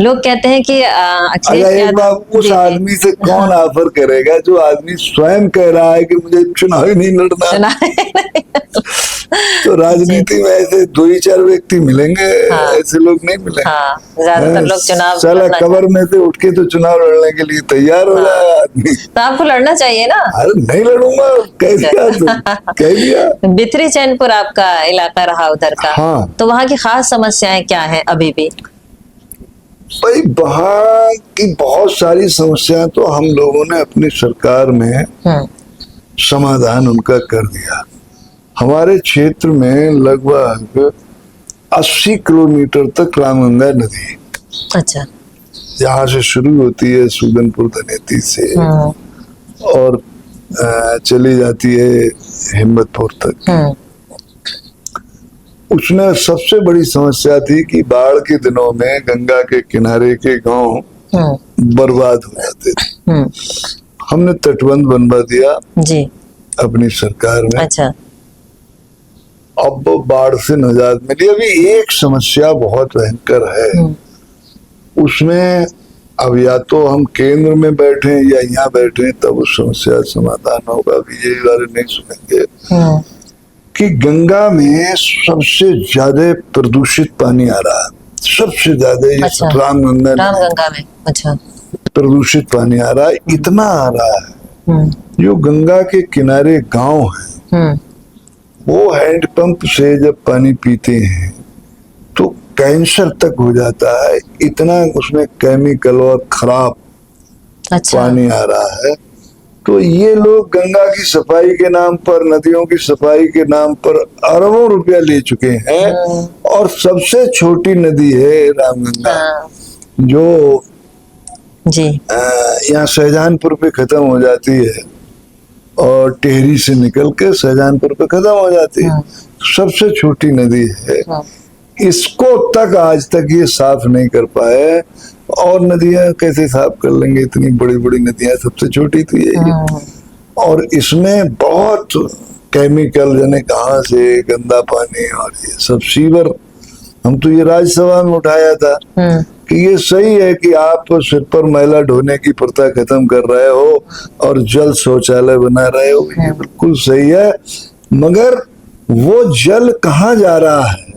लोग कहते हैं कि अखिलेश अगर एक यादव बार उस जी, आदमी से कौन ऑफर करेगा जो आदमी स्वयं कह रहा है कि मुझे चुनाव ही नहीं लड़ना। सुना तो राजनीति में ऐसे 2 ही 4 व्यक्ति मिलेंगे, हाँ। ऐसे लोग नहीं मिलेंगे। हाँ, ज्यादातर लोग चुनाव साला लड़ना कबर में से उठ के तो चुनाव लड़ने के लिए तैयार हो जाएगा आदमी। तो आपको लड़ना चाहिए ना। अरे नहीं लड़ूंगा, कह दिया तो कह दिया। बिथरी चैनपुर आपका इलाका रहा उधर का, हाँ। तो वहाँ की खास समस्याएं क्या है अभी भी? भाई वहाँ की बहुत सारी समस्याएं तो हम लोगों ने अपनी सरकार में समाधान उनका कर दिया। हमारे क्षेत्र में लगभग 80 किलोमीटर तक रामगंगा नदी है। अच्छा। यहाँ से शुरू होती है सुगनपुर धनेती से और चली जाती है हिम्मतपुर तक। उसमें सबसे बड़ी समस्या थी कि बाढ़ के दिनों में गंगा के किनारे के गांव बर्बाद हो जाते थे। हमने तटबंध बनवा दिया जी अपनी सरकार में। अच्छा। अब बाढ़ से निजात मिली। अभी एक समस्या बहुत भयंकर है, उसमें अब या तो हम केंद्र में बैठे या यहाँ बैठे तब उस समस्या समाधान होगा। बीजेपी वाले नहीं सुनेंगे कि गंगा में सबसे ज्यादा प्रदूषित पानी आ रहा है, सबसे ज्यादा। ये अच्छा। रामगंगा में अच्छा प्रदूषित पानी आ रहा है, इतना आ रहा है। जो गंगा के किनारे गांव है वो हैंडपंप से जब पानी पीते हैं तो कैंसर तक हो जाता है, इतना उसमें केमिकल और खराब पानी आ रहा है। तो ये लोग गंगा की सफाई के नाम पर, नदियों की सफाई के नाम पर अरबों रुपया ले चुके हैं। और सबसे छोटी नदी है रामगंगा, जो जी यहाँ शाहजहानपुर पे खत्म हो जाती है और टेहरी से निकल के शाहजहानपुर पे खत्म हो जाती है। सबसे छोटी नदी है, इसको तक आज तक ये साफ नहीं कर पाए। और नदियां कैसे साफ कर लेंगे, इतनी बड़ी बड़ी नदियां, सबसे छोटी तो ये। और इसमें बहुत केमिकल, जाने कहाँ से गंदा पानी और ये सब सीवर। हम तो ये राज्यसभा में उठाया था कि ये सही है कि आप सिर पर मैला ढोने की प्रथा खत्म कर रहे हो और जल शौचालय बना रहे हो, ये बिल्कुल सही है, मगर वो जल कहाँ जा रहा है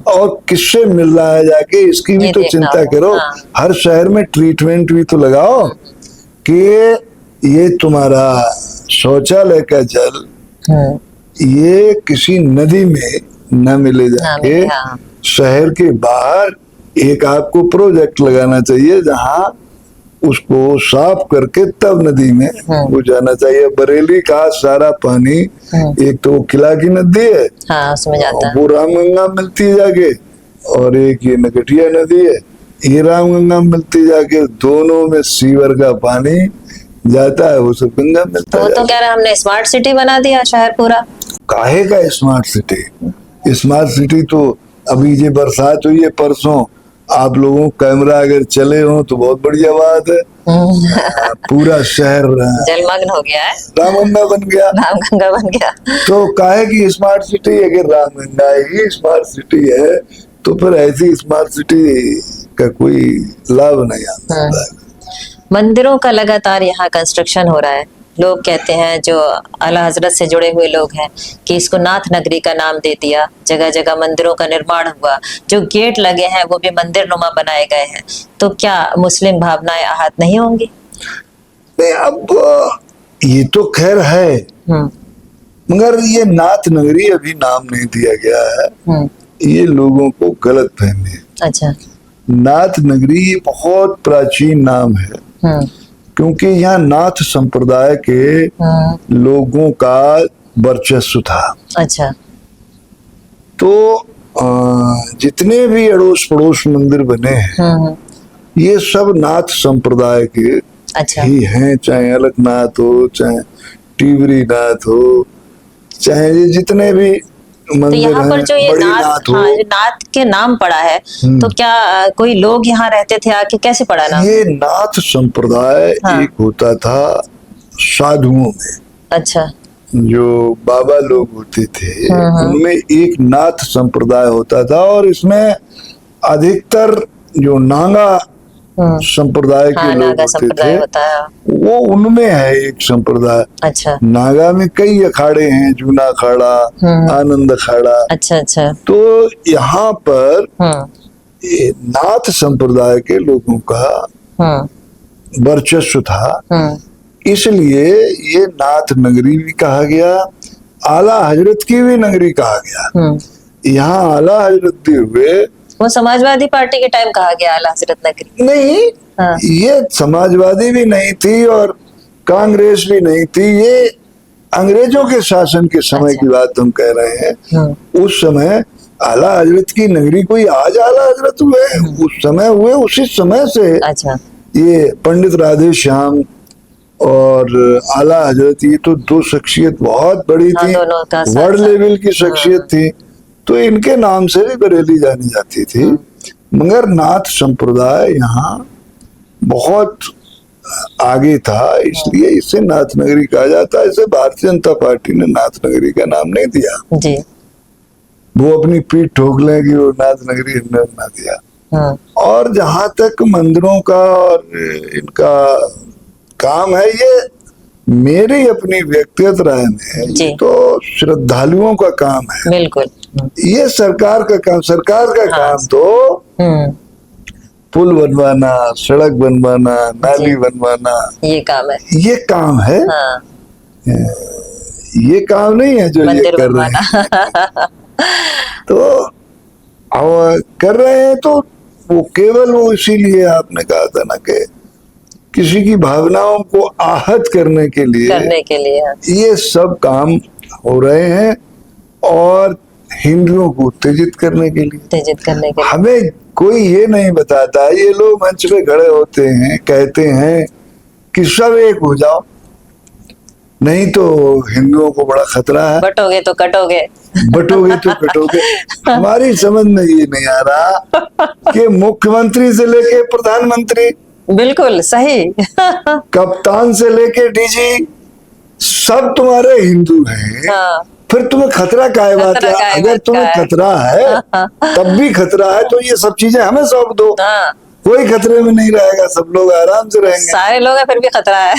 और किससे मिल रहा है जाके, इसकी भी तो चिंता करो। हर शहर में ट्रीटमेंट भी तो लगाओ कि ये तुम्हारा शौचालय का जल ये किसी नदी में न मिले जाके। शहर के बाहर एक आपको प्रोजेक्ट लगाना चाहिए जहाँ उसको साफ करके तब नदी में वो जाना चाहिए। बरेली का सारा पानी एक तो किला की नदी है, उसमें जाता है, वो रामगंगा मिलती है जाके, और एक ये नगटिया नदी है, ये रामगंगा मिलती जाके। दोनों में सीवर का पानी जाता है, वो सब गंगा मिलता है। वो तो कह रहे हमने स्मार्ट सिटी बना दिया शहर पूरा। काहे का स्मार्ट सिटी? स्मार्ट सिटी तो अभी ये बरसात हुई है परसों, आप लोगों कैमरा अगर चले हो तो बहुत बढ़िया बात है। पूरा शहर जलमग्न हो गया है, रामगंगा बन गया, रामगंगा बन गया। तो काहे की स्मार्ट सिटी? अगर रामगंगा ही स्मार्ट सिटी है तो फिर ऐसी स्मार्ट सिटी का कोई लाभ नहीं आता। मंदिरों का लगातार यहाँ कंस्ट्रक्शन हो रहा है। लोग कहते हैं, जो आला हजरत से जुड़े हुए लोग हैं, कि इसको नाथ नगरी का नाम दे दिया। जगह जगह मंदिरों का निर्माण हुआ, जो गेट लगे हैं वो भी मंदिर नुमा बनाए गए हैं। तो क्या मुस्लिम भावनाएं आहत नहीं होंगी? नहीं, अब ये तो खैर है, मगर ये नाथ नगरी अभी नाम नहीं दिया गया है, ये लोगों को गलत फहमी है। अच्छा। नाथ नगरी ये बहुत प्राचीन नाम है, क्योंकि यहाँ नाथ संप्रदाय के लोगों का वर्चस्व था। अच्छा। तो जितने भी अड़ोस पड़ोस मंदिर बने हैं ये सब नाथ संप्रदाय के ही हैं, चाहे अलकनाथ हो, चाहे टिवरी नाथ हो, चाहे ये जितने भी तो मंदिर यहाँ पर हैं, जो ये बड़ी नाथ, नाथ हो। हाँ, जो नाथ के नाम पड़ा है, तो क्या कोई लोग यहाँ रहते थे आके, कैसे पड़ा नाम? ये नाथ संप्रदाय हाँ। एक होता था साधुओं में, अच्छा। जो बाबा लोग होते थे उनमें एक नाथ संप्रदाय होता था, और इसमें अधिकतर जो नागा संप्रदाय के हाँ, लोग नागा होते संप्रदाय थे, होता है। वो उनमें है एक संप्रदाय। अच्छा। नागा में कई अखाड़े हैं, जूना अखाड़ा, आनंद अखाड़ा। अच्छा अच्छा। तो यहाँ पर हम्म ये नाथ संप्रदाय के लोगों का हम्म वर्चस्व था, हम्म इसलिए ये नाथ नगरी भी कहा गया, आला हजरत की भी नगरी कहा गया। यहाँ आला हजरत भी हुए। वो समाजवादी पार्टी के टाइम कहा गया आला हजरत नगरी? नहीं, हाँ। ये समाजवादी भी नहीं थी और कांग्रेस भी नहीं थी, ये अंग्रेजों के शासन के समय अच्छा। की बात हम कह रहे हैं। उस समय आला हजरत की नगरी कोई आज आला हजरत हुए, उस समय हुए। उसी समय से अच्छा। ये पंडित राधे श्याम और आला हजरत, ये तो दो शख्सियत बहुत बड़ी हाँ, थी, दोनों का साथ वर्ल्ड साथ। लेवल की शख्सियत थी, तो इनके नाम से भी बरेली जानी जाती थी। मगर नाथ संप्रदाय यहाँ बहुत आगे था, इसलिए इसे नाथ नगरी कहा जाता है। इसे भारतीय जनता पार्टी ने नाथ नगरी का नाम नहीं दिया जी। वो अपनी पीठ ठोक लें कि वो नाथ नगरी हमने बना दिया। और जहां तक मंदिरों का और इनका काम है, ये मेरी अपनी व्यक्तिगत राय में जी। ये तो श्रद्धालुओं का काम है, बिल्कुल। ये सरकार का काम। सरकार का काम तो पुल बनवाना, सड़क बनवाना, नाली बनवाना, ये काम है, ये काम है। हाँ। ये काम नहीं है जो ये मंदिर कर रहे हैं। तो अब कर रहे हैं तो वो केवल वो इसीलिए आपने कहा था ना कि किसी की भावनाओं को आहत करने के लिए ये सब काम हो रहे हैं, और हिंदुओं को उत्तेजित करने के लिए। हमें कोई ये नहीं बताता। ये लोग मंच पे खड़े होते हैं, कहते हैं कि सब एक हो जाओ, नहीं तो हिंदुओं को बड़ा खतरा है, बटोगे तो कटोगे। बटोगे तो कटोगे। हमारी समझ में ये नहीं आ रहा कि मुख्यमंत्री से लेके प्रधानमंत्री, बिल्कुल सही, कप्तान से लेके डीजी, सब तुम्हारे हिंदू हैं। हाँ। फिर तुम्हें खतरा काय बात है? अगर तुम्हें खतरा है तब भी खतरा है तो ये सब चीजें हमें सौंप दो। हाँ। कोई खतरे में नहीं रहेगा, सब लोग आराम से रहेंगे। सारे लोग हैं, फिर भी खतरा है।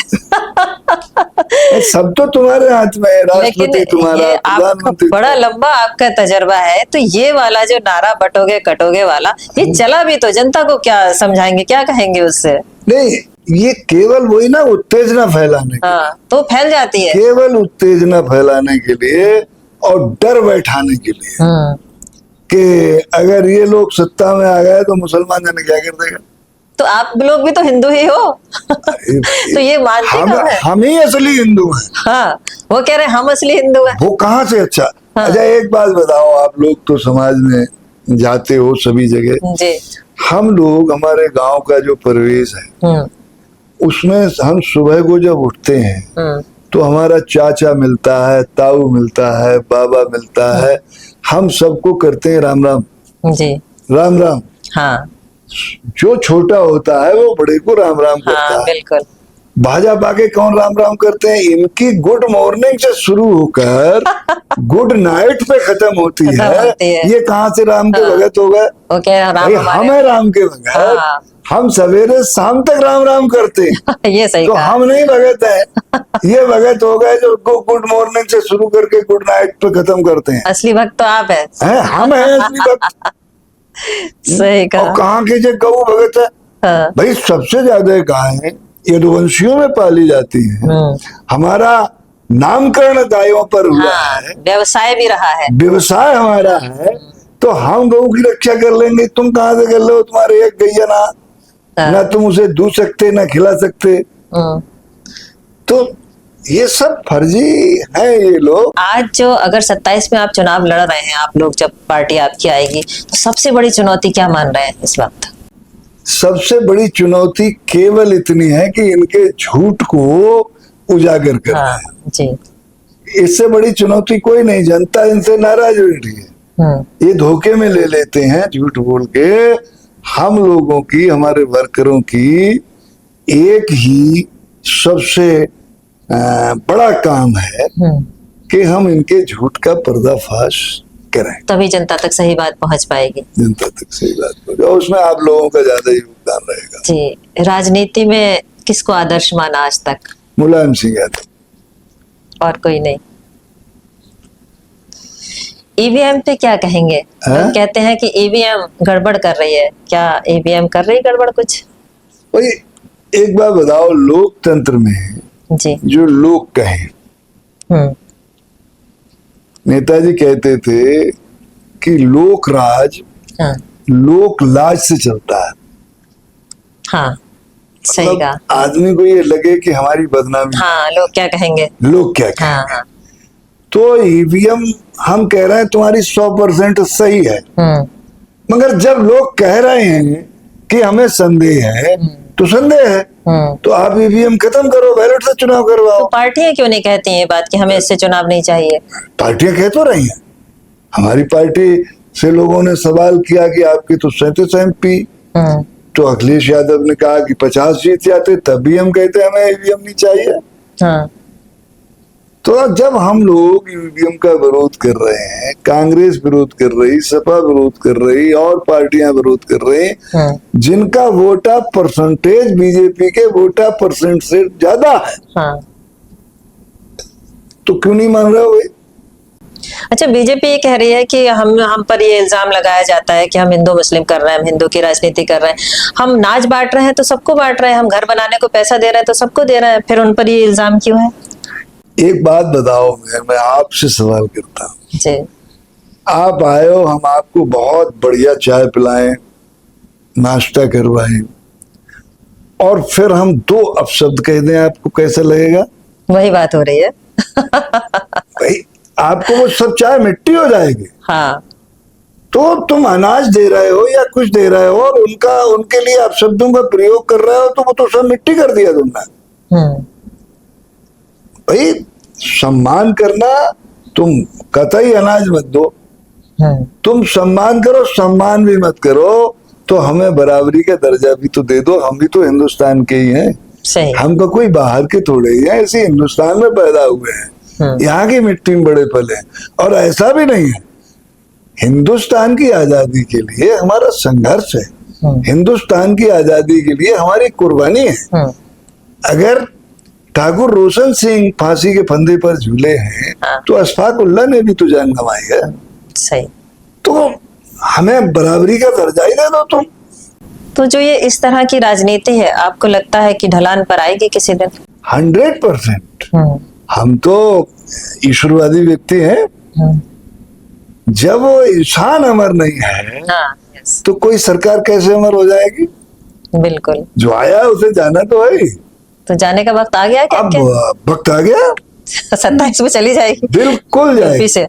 सब तो तुम्हारे हाथ में है, राष्ट्रपति तुम्हारा, प्रधानमंत्री। बड़ा लंबा आपका तजर्बा है, तो ये वाला जो नारा बटोगे कटोगे वाला, ये चला भी तो जनता को क्या समझाएंगे, क्या कहेंगे उससे? नहीं, ये केवल वही ना, उत्तेजना फैलाने के हाँ, तो फैल जाती है, केवल उत्तेजना फैलाने के लिए और डर बैठाने के लिए कि अगर ये लोग सत्ता में आ गए तो मुसलमान जाने क्या कर देगा। तो आप लोग भी तो हिंदू ही हो। तो ये मानते हैं हम ही असली हिंदू हैं। हाँ, वो कह रहे हैं हम असली हिंदू हैं। वो कहाँ से? अच्छा। हाँ। अच्छा, एक बात बताओ, आप लोग तो समाज में जाते हो सभी जगह जी। हम लोग, हमारे गांव का जो परिवेश है उसमें हम सुबह को जब उठते हैं तो हमारा चाचा मिलता है, ताऊ मिलता है, बाबा मिलता है, हम सबको करते हैं राम राम। जी। राम राम। हाँ। जो छोटा होता है वो बड़े को राम राम करता हाँ, है। बिल्कुल। भाजपा के कौन राम राम करते हैं? इनकी गुड मॉर्निंग से शुरू होकर गुड नाइट पे खत्म होती है। ये कहाँ से राम के भगत हो गए? ओके, हम है राम के भगत। हाँ। हम सवेरे शाम तक राम राम करते हैं। ये सही तो कहा। हम नहीं भगत है। ये भगत हो गए जो गुड मॉर्निंग से शुरू करके गुड नाइट पे खत्म करते हैं। असली भक्त तो आप है। हम है असली भक्त। सही कहा। और कहाँ के जो गऊ भगत है? हाँ। भाई सबसे ज्यादा गायें यदुवंशियों में पाली जाती हैं। हमारा नामकरण गायों पर हुआ है, व्यवसाय भी रहा है, व्यवसाय हमारा है, तो हम गऊ की रक्षा कर लेंगे। तुम कहाँ से कर लो? तुम्हारे एक गैया ना तुम उसे दूध सकते ना खिला सकते। तो ये सब फर्जी है ये लोग। आज जो अगर 27 में आप चुनाव लड़ रहे हैं, आप लोग, जब पार्टी आपकी आएगी, तो सबसे बड़ी चुनौती क्या मान रहे हैं इस वक्त? सबसे बड़ी चुनौती केवल इतनी है कि इनके झूठ को उजागर करना है। जी। इससे बड़ी चुनौती कोई नहीं, जनता इनसे नाराज बैठी है। ये धोखे में ले लेते हैं झूठ बोल के। हम लोगों की, हमारे वर्करों की एक ही सबसे बड़ा काम है कि हम इनके झूठ का पर्दाफाश करें, तभी जनता तक सही बात पहुंच पाएगी। जनता तक सही बात पहुंचे, और उसमें आप लोगों का ज्यादा योगदान रहेगा। जी, राजनीति में किसको आदर्श माना आज तक? मुलायम सिंह यादव। और कोई नहीं? ईवीएम पे क्या कहेंगे? हम कहते हैं कि ईवीएम गड़बड़ कर रही है, क्या ईवीएम कर रही गड़बड़ कुछ? भाई एक बात बताओ, लोकतंत्र में जी, जो लोग कहें, नेताजी कहते थे कि लोक राज हाँ लोक लाज से चलता है। हाँ, सही मतलब कहा। आदमी को ये लगे कि हमारी बदनामी, हाँ, लोग क्या कहेंगे, लोग क्या कहें। हाँ हाँ। तो ईवीएम हम कह रहे हैं तुम्हारी 100% सही है, मगर जब लोग कह रहे हैं कि हमें संदेह है, तो संदेह है, तो आप ईवीएम खत्म करो, बैलेट से चुनाव करवाओ। तो पार्टियां क्यों नहीं कहती ये बात कि हमें इससे चुनाव नहीं चाहिए? पार्टियां कह तो रही हैं। हमारी पार्टी से लोगों ने सवाल किया कि आपके तो 37 MP, तो अखिलेश यादव ने कहा कि 50 जीत जाते, तब भी हम कहते हमें ईवीएम नहीं चाहिए। हाँ। तो जब हम लोग ईवीएम का विरोध कर रहे हैं, कांग्रेस विरोध कर रही, सपा विरोध कर रही, और पार्टियां विरोध कर रही, जिनका वोटा परसेंटेज बीजेपी के वोटा परसेंट से ज्यादा है, हाँ। तो क्यों नहीं मान रहे हो? अच्छा, बीजेपी ये कह रही है कि हम पर ये इल्जाम लगाया जाता है कि हम हिंदू मुस्लिम कर रहे हैं, हम हिंदू की राजनीति कर रहे हैं, हम नाच बांट रहे हैं तो सबको बांट रहे हैं, हम घर बनाने को पैसा दे रहे हैं तो सबको दे रहे हैं, फिर उन पर ये इल्जाम क्यों है? एक बात बताओ, मैं आपसे सवाल करता हूँ। जी। आप आए हो, हम आपको बहुत बढ़िया चाय पिलाएं, नाश्ता करवाएं, और फिर हम 2 अपशब्द कह दें, आपको कैसा लगेगा? वही बात हो रही है। भाई आपको वो सब चाय मिट्टी हो जाएगी। हाँ। तो तुम अनाज दे रहे हो या कुछ दे रहे हो, और उनके लिए आप शब्दों का प्रयोग कर रहे हो, तो वो तो सब मिट्टी कर दिया तुमने। भाई सम्मान करना, तुम कतई अनाज मत दो, तुम सम्मान करो, सम्मान भी मत करो, तो हमें बराबरी का दर्जा भी तो दे दो। हम भी तो हिंदुस्तान के ही हैं, सही। हम तो कोई बाहर के थोड़े ही हैं, इसी हिंदुस्तान में पैदा हुए हैं, यहाँ की मिट्टी में बड़े पले हैं। और ऐसा भी नहीं है, हिंदुस्तान की आजादी के लिए हमारा संघर्ष है, हिंदुस्तान की आजादी के लिए हमारी कुर्बानी है। अगर ठाकुर रोशन सिंह फांसी के फंदे पर झूले हैं, तो अशफाक उल्लाह ने भी तो जान गंवाई है। सही। तो हमें बराबरी का दर्जा ही दे दो तुम। तो जो ये इस तरह की राजनीति है, आपको लगता है कि ढलान पर आएगी किसी दिन? 100%। हम तो ईश्वरवादी व्यक्ति हैं। जब वो इंसान अमर नहीं है, हाँ, यस। तो कोई सरकार कैसे अमर हो जाएगी? बिल्कुल। जो आया उसे जाना तो है ही। तो जाने का वक्त आ गया क्या? अब वक्त आ गया, 27 में चली जाएगी। बिल्कुल जाएगी से।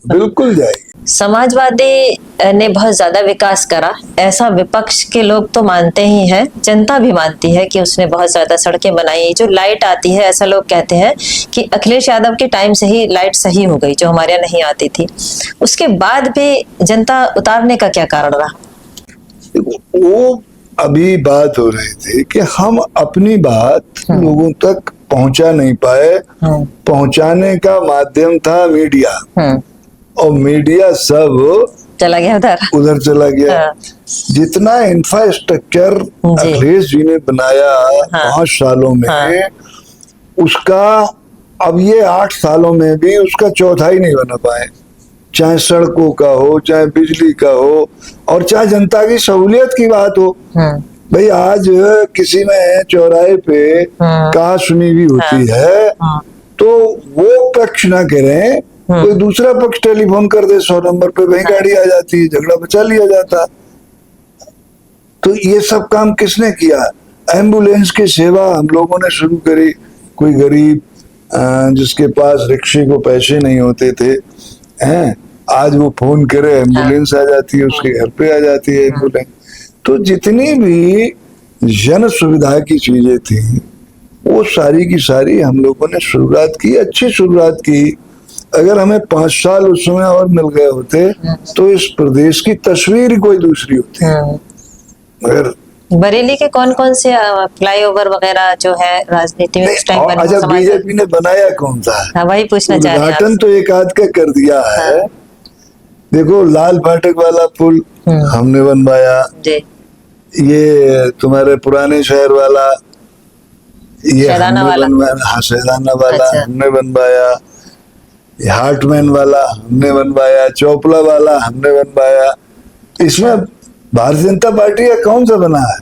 बिल्कुल जाएगी। समाजवादी ने बहुत ज्यादा विकास करा, ऐसा विपक्ष के लोग तो मानते ही हैं, जनता भी मानती है कि उसने बहुत ज्यादा सड़कें बनाई। जो लाइट आती है, ऐसा लोग कहते हैं कि अखिलेश यादव के टाइम से ही लाइट सही हो गई, जो हमारे यहाँ नहीं आती थी। उसके बाद भी जनता उतारने का क्या कारण रहा? वो अभी बात हो रही थी कि हम अपनी बात लोगों तक पहुंचा नहीं पाए। पहुंचाने का माध्यम था मीडिया, और मीडिया सब चला गया उधर चला गया। जितना इंफ्रास्ट्रक्चर अखिलेश जी ने बनाया 5 सालों में, उसका अब ये 8 सालों में भी उसका चौथाई नहीं बना पाए। चाहे सड़कों का हो, चाहे बिजली का हो, और चाहे जनता की सहूलियत की बात हो। भाई आज किसी में चौराहे पे कहा सुनी भी होती है, तो वो पक्ष ना करें, कोई दूसरा पक्ष टेलीफोन कर दे 100 नंबर पे, वही गाड़ी आ जाती है, झगड़ा बचा लिया जाता। तो ये सब काम किसने किया? एम्बुलेंस की सेवा हम लोगों ने शुरू करी। कोई गरीब जिसके पास रिक्शे को पैसे नहीं होते थे, हैं, आज वो फोन करे, एम्बुलेंस आ जाती है, उसके घर पे आ जाती है एम्बुलेंस। तो जितनी भी जन सुविधा की चीजें थी, वो सारी की सारी हम लोगों ने शुरुआत की, अच्छी शुरुआत की। अगर हमें 5 साल उस समय और मिल गए होते तो इस प्रदेश की तस्वीर ही कोई दूसरी होती। मगर बरेली के कौन कौन से फ्लाईओवर वगैरह जो है राजनीति में उस टाइम बने, अच्छा, समाज बीजेपी ने बनाया कौन सा है? हाँ, वही पूछना चाह रहे हैं उद्घाटन आपसे। तो एक आध का कर दिया है। देखो, लाल फाटक वाला पुल हमने बनवाया, जी, ये तुम्हारे पुराने शहर वाला ये शहदाना हमने वाला। बनवाया, हाँ शहदाना वाला अच्छा। हमने बनवाया, ये हार्टमैन वाला हमने बनवाया, चोपला वाला हमने बनवाया। इसमें भारतीय जनता पार्टी का कौन सा बना है?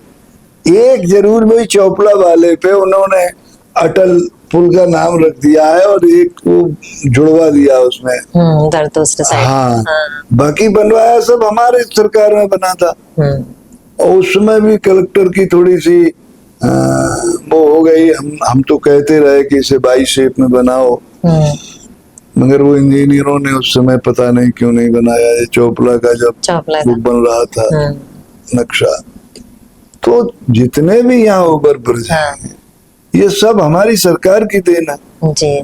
एक जरूर वही चोपला वाले पे उन्होंने अटल पुल का नाम रख दिया है और एक को जुड़वा दिया उसमें। उधर दूसरे साइड। हाँ, बाकी बनवाया सब हमारे सरकार में बना था। और उस समय भी कलेक्टर की थोड़ी सी वो हो गई। हम तो कहते रहे कि इसे 22 शेप में बनाओ, मगर वो इंजीनियरों ने उस समय पता नहीं क्यों नहीं बनाया। ये चोपला का जब वो बन रहा था नक्शा, तो जितने भी यहाँ ओवर ब्रिज हैं ये सब हमारी सरकार की देन है जी।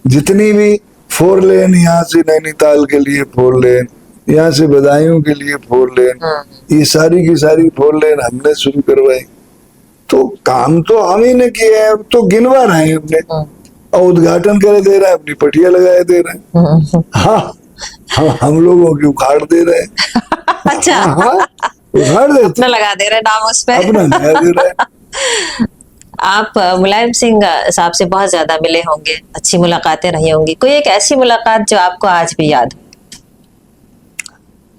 जितनी भी 4 लेन, यहाँ से नैनीताल के लिए 4 लेन, यहाँ से बदायूं के लिए 4 लेन, ये सारी की सारी 4 लेन हमने शुरू करवाई। तो काम तो हम ही ने किया है, तो गिनवा रहे हैं हमने और उद्घाटन करे दे रहे हैं, अपनी पटिया लगाए दे रहे हैं। हाँ, हम लोगों की उखाड़ दे रहे हैं। अच्छा, हाँ, उखाड़ देते, अपना लगा दे रहे नाम उस पे। अपना नया दे रहे हैं। आप मुलायम सिंह साहब से बहुत ज्यादा मिले होंगे, अच्छी मुलाकातें रही होंगी, कोई एक ऐसी मुलाकात जो आपको आज भी याद हो?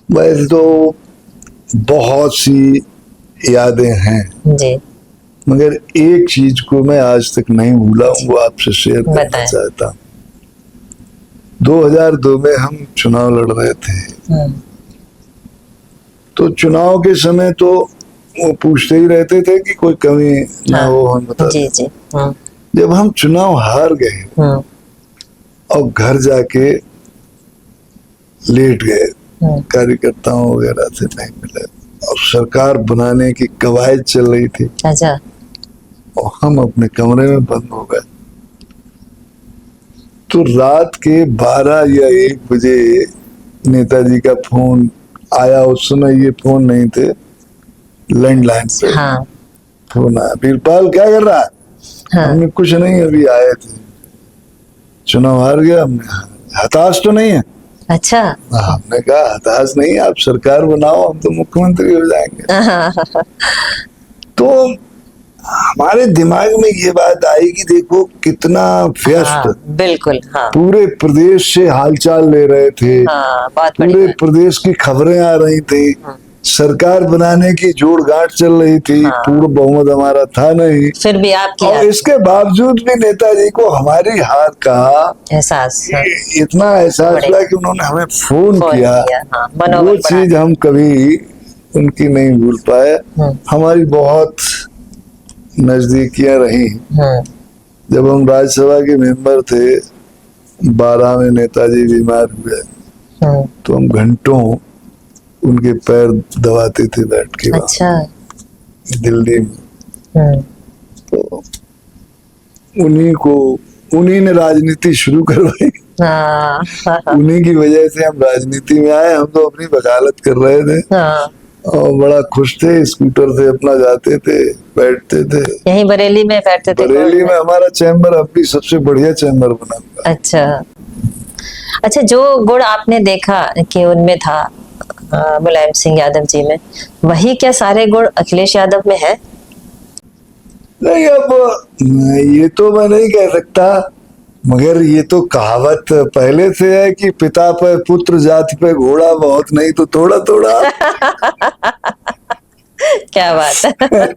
वैसे तो बहुत सी यादें हैं, जी, मगर एक चीज को मैं आज तक नहीं भूला हूँ, वो आपसे शेयर करना चाहता हूँ। 2002 में हम चुनाव लड़ रहे थे, तो चुनाव के समय तो वो पूछते ही रहते थे कि कोई कमी ना हो, हम बता जी जी। जब हम चुनाव हार गए और घर जाके लेट गए, कार्यकर्ताओं वगैरह से नहीं मिले और सरकार बनाने की कवायद चल रही थी। अच्छा। और हम अपने कमरे में बंद हो गए, तो रात के 12 या 1 बजे नेताजी का फोन आया। उस समय ये फोन नहीं थे, लैंडलाइन पे फोन आया, वीरपाल क्या कर रहा है? हमने कुछ नहीं, अभी आए थे, चुनाव हार गया। हमने हताश तो नहीं है? अच्छा। हमने कहा हताश नहीं, आप सरकार बनाओ, हम तो मुख्यमंत्री हो जाएंगे। तो हमारे दिमाग में ये बात आई कि देखो कितना व्यस्त, बिल्कुल, पूरे प्रदेश से हालचाल ले रहे थे, पूरे प्रदेश की खबरें आ रही थी, सरकार बनाने की जोड़ गांठ चल रही थी, पूर्ण बहुमत हमारा था नहीं, फिर भी आपकी, और इसके बावजूद भी नेताजी को हमारी हार का एहसास, इतना एहसास हुआ कि उन्होंने हमें फोन किया। वो चीज हम कभी उनकी नहीं भूल पाए। हमारी बहुत नजदीकियां रही। जब हम राज्यसभा के मेंबर थे, 12 में नेताजी बीमार हुए, तो हम घंटों उनके पैर दबाते थे बैठ के। अच्छा। दिल्ली में तो उन्हीं ने राजनीति शुरू करवाई। उन्हीं की वजह से हम राजनीति में आए। हम तो अपनी वकालत कर रहे थे और बड़ा खुश थे, स्कूटर से अपना जाते थे, बैठते थे। यहीं बरेली में बैठते थे? बरेली में हमारा चैम्बर अब भी सबसे बढ़िया चैम्बर बना हुआ। अच्छा, जो गुण आपने देखा कि उनमें था मुलायम सिंह यादव जी में, वही क्या सारे गुण अखिलेश यादव में है? नहीं, अब ये तो मैं नहीं कह सकता, मगर ये तो कहावत पहले से है कि पिता पे पुत्र, जाति पे घोड़ा, बहुत नहीं तो थोड़ा थोड़ा। क्या बात है।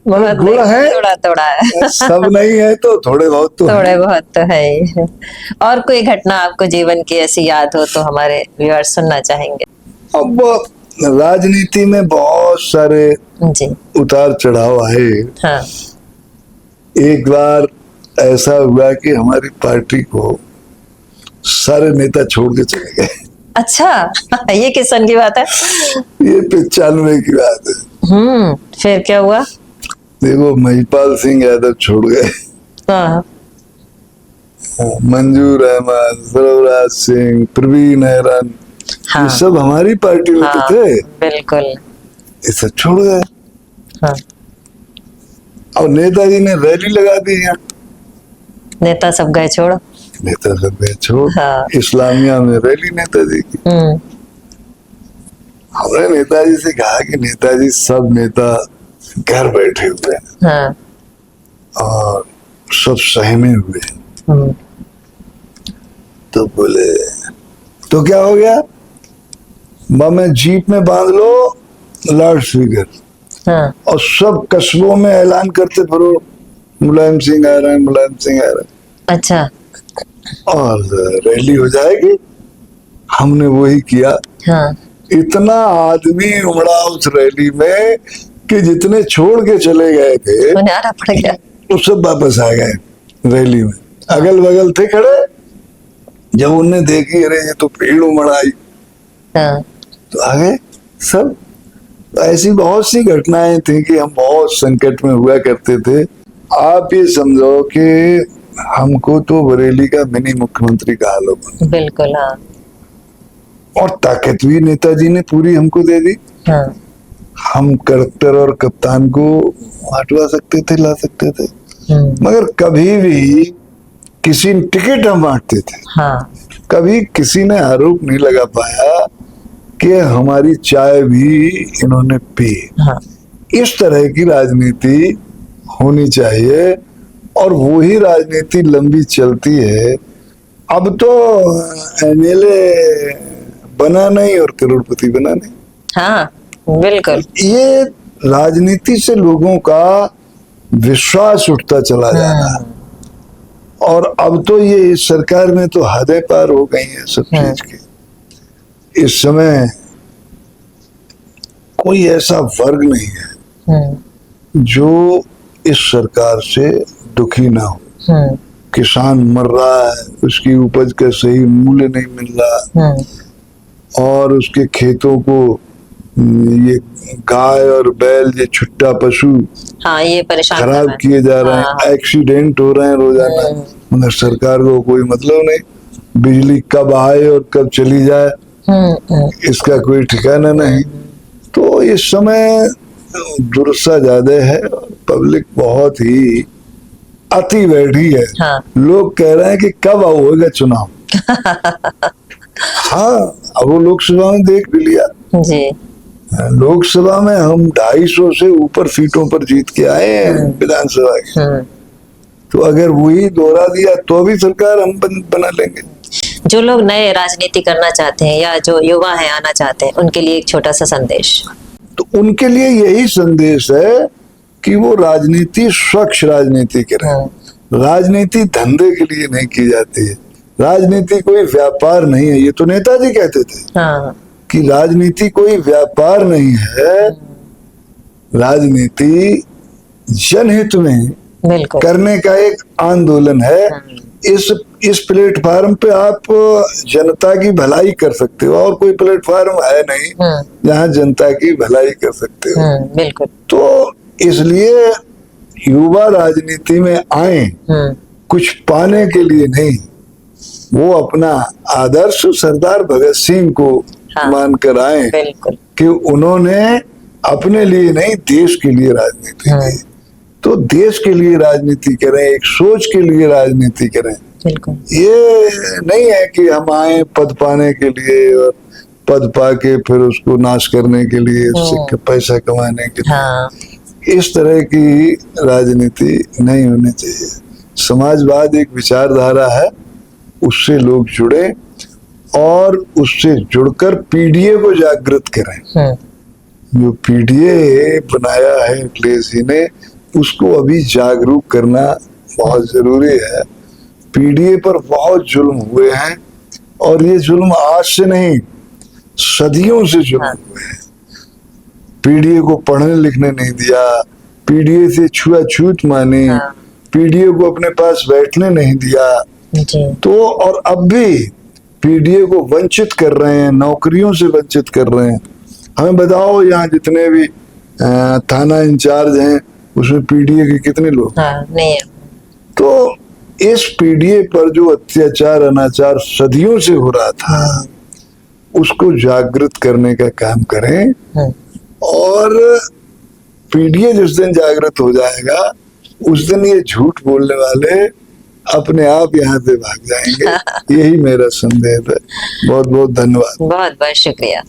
बहुत घोड़ा है, थोड़ा थोड़ा है। सब नहीं है तो थोड़े बहुत तो है ही। और कोई घटना आपको जीवन की ऐसी याद हो तो हमारे व्यूअर्स सुनना चाहेंगे। अब राजनीति में बहुत सारे उतार चढ़ाव आए। एक बार ऐसा हुआ कि हमारी पार्टी को सारे नेता छोड़ के चले गए। अच्छा, ये किस सन की बात है? ये 95 की बात है। फिर क्या हुआ? देखो, महिपाल सिंह यादव छोड़ गए, मंजूर अहमद, सरफराज सिंह, प्रवीण हैरन, हाँ ये सब हमारी पार्टी में तो हाँ थे, बिल्कुल। ये सब छोड़ गए। हाँ और नेताजी ने रैली लगा दी यहाँ, नेता सब गए छोड़। नेता सब गए छोड़। हाँ। इस्लामिया में रैली नेताजी की। हमने नेताजी से कहा कि नेताजी सब नेता घर बैठे हुए हैं हाँ और सब सहमे हुए हैं। हम्म, तो बोले तो क्या हो गया, मैं जीप में बांध लो लाउड स्पीकर हाँ और सब कस्बों में ऐलान करते फिरो मुलायम सिंह आ रहे हैं, मुलायम सिंह आ रहे हैं, अच्छा और रैली हो जाएगी। हमने वही किया। हाँ इतना आदमी उमड़ा उस रैली में कि जितने छोड़ के चले गए थे उन्हें आना पड़ गया। वो सब वापस आ गए रैली में। अगल बगल थे खड़े, जब उनने देखी अरे ये तो भीड़ उमड़ आई हाँ तो आ गए सब। तो ऐसी बहुत सी घटनाएं थी कि हम बहुत संकट में हुआ करते थे। आप ये समझो कि हमको तो बरेली का मिनी मुख्यमंत्री कहा लोग, बिल्कुल। हाँ और ताकत भी नेताजी ने पूरी हमको दे दी। हाँ हम कलेक्टर और कप्तान को हटवा सकते थे, ला सकते थे, मगर कभी भी किसी टिकट हम बांटते थे, हाँ कभी किसी ने आरोप नहीं लगा पाया कि हमारी चाय भी इन्होंने पी। हाँ इस तरह की राजनीति होनी चाहिए और वही राजनीति लंबी चलती है। अब तो एमएलए बना नहीं और करोड़पति बना नहीं। हाँ बिल्कुल। ये राजनीति से लोगों का विश्वास उठता चला जा रहा है और अब तो ये इस सरकार में तो हदें पार हो गई हैं सब चीज की। इस समय कोई ऐसा वर्ग नहीं है जो इस सरकार से दुखी ना हो। किसान मर रहा है, उसकी उपज का सही मूल्य नहीं मिल रहा और उसके खेतों को ये गाय और बैल, ये छुट्टा पशु हाँ ये परेशान कर खराब रहा है। किए जा रहे हाँ। हैं, एक्सीडेंट हो रहे हैं रोजाना, मगर सरकार को कोई मतलब नहीं। बिजली कब आए और कब चली जाए इसका कोई ठिकाना नहीं। तो इस समय दुर्सा ज्यादा है, पब्लिक बहुत ही अति बैठी है। हाँ। लोग कह रहे हैं कि कब होगा चुनाव। हाँ, अब वो लोकसभा में देख भी लिया। जी लोकसभा में हम 250 से ऊपर सीटों पर जीत के आए हैं विधानसभा की। तो अगर वही दोहरा दिया तो भी सरकार हम बना लेंगे। जो लोग नए राजनीति करना चाहते हैं या जो युवा हैं आना चाहते हैं उनके लिए एक छोटा सा संदेश। तो उनके लिए यही संदेश है कि वो राजनीति स्वच्छ राजनीति करें। राजनीति धंधे के लिए नहीं की जाती है, राजनीति कोई व्यापार नहीं है। ये तो नेताजी कहते थे हाँ कि राजनीति कोई व्यापार नहीं है, राजनीति जनहित में बिल्कुल करने का एक आंदोलन है। इस प्लेटफार्म पे आप जनता की भलाई कर सकते हो और कोई प्लेटफार्म है नहीं जहां जनता की भलाई कर सकते हो। बिल्कुल। तो इसलिए युवा राजनीति में आए कुछ पाने के लिए नहीं, वो अपना आदर्श सरदार भगत सिंह को मानकर आए कि उन्होंने अपने लिए नहीं देश के लिए राजनीति की। तो देश के लिए राजनीति करें, एक सोच के लिए राजनीति करें। बिल्कुल। ये नहीं है कि हम आए पद पाने के लिए और पद पाके फिर उसको नाश करने के लिए, उससे पैसा कमाने के लिए। हाँ। इस तरह की राजनीति नहीं होनी चाहिए। समाजवाद एक विचारधारा है, उससे लोग जुड़े और उससे जुड़कर पीडीए को जागृत करें। जो पीडीए बनाया है अखिलेश जी ने, उसको अभी जागरूक करना बहुत जरूरी है। पीडीए पर बहुत जुल्म हुए हैं और ये जुल्म आज से नहीं, सदियों से जुल्म हुए हैं। पीडीए को पढ़ने लिखने नहीं दिया, पीडीए से छुआछूत मानी, पीडीए को अपने पास बैठने नहीं दिया। तो और अब भी पीडीए को वंचित कर रहे हैं, नौकरियों से वंचित कर रहे हैं। हमें बताओ यहाँ जितने भी थाना इंचार्ज हैं उसमें पीडीए के कितने लोग? नहीं है। तो इस पीढ़ी पर जो अत्याचार अनाचार सदियों से हो रहा था उसको जागृत करने का काम करें। और पीढ़ी जिस दिन जागृत हो जाएगा उस दिन ये झूठ बोलने वाले अपने आप यहाँ से भाग जाएंगे। यही मेरा संदेश है। बहुत बहुत धन्यवाद। बहुत बहुत शुक्रिया।